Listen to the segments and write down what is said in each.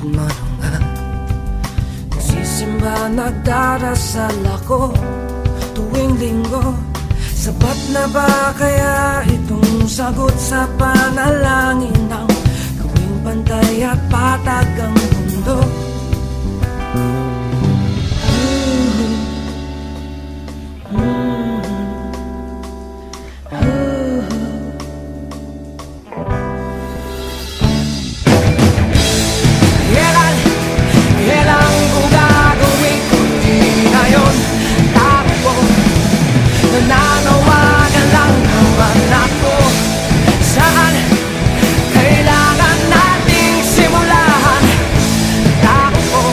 mo nga. Nagsisimba, nagdarasal ako tuwing linggo. Sapat na ba kaya itong sagot sa panalangin ng gawing pantay at patag ang mundo? Kailan ko gagawin kundi ngayon? Takbo, nananawagan lang naman ako. Saan kailangan nating simulahan? Takbo,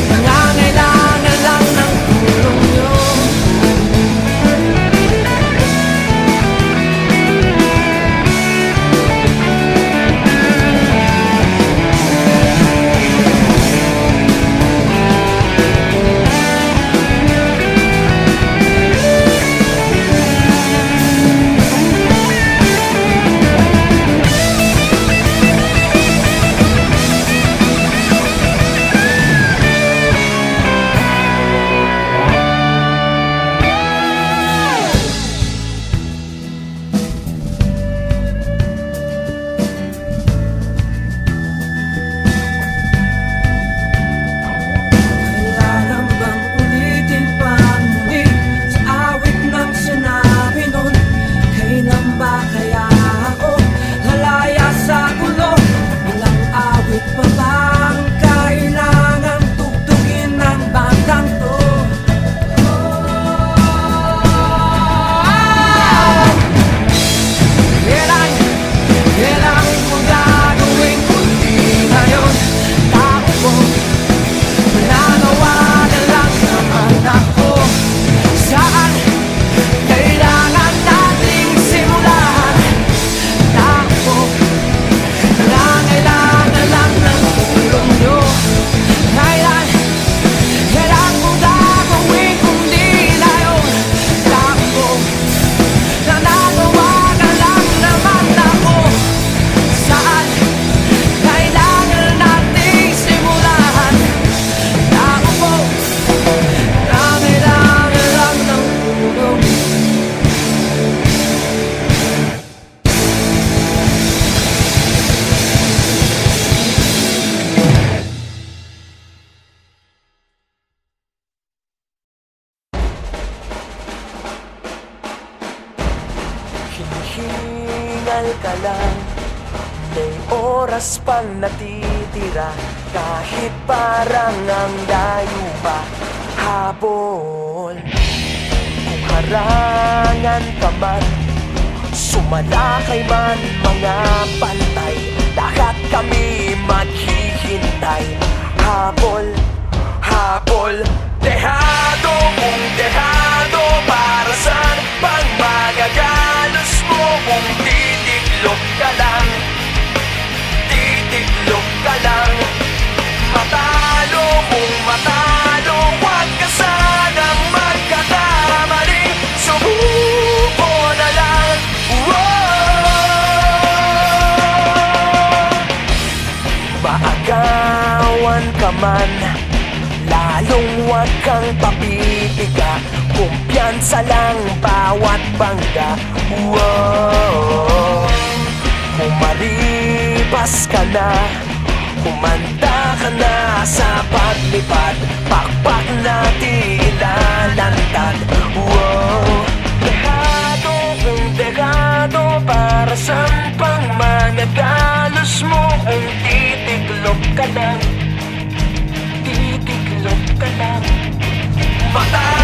nangangailangan lang ng tulong nyo. Hinihingal ka lang, may oras pang natitira. Kahit parang ang layo pa, habol. Kung harangan ka man, sumalakay man mga pantay, lahat kami maghihintay. Habol, habol, dehado kung dehado, para saan pang magagalos mo? Kung titiklop ka lang, titiklop ka lang. Matalo kung matalo, huwag ka sanang magkakamali. Subuko na lang, maagawan ka man, lalong huwag kang papipiga. Kumpiyansa lang bawat bangga. Kung maripas ka na, kumanda ka na sa paglipad, pakpak natin ilalantad. Dehado kung dehado, para saan pang managalos mo? Kung titiklop ka lang, titiklop ka lang. Mata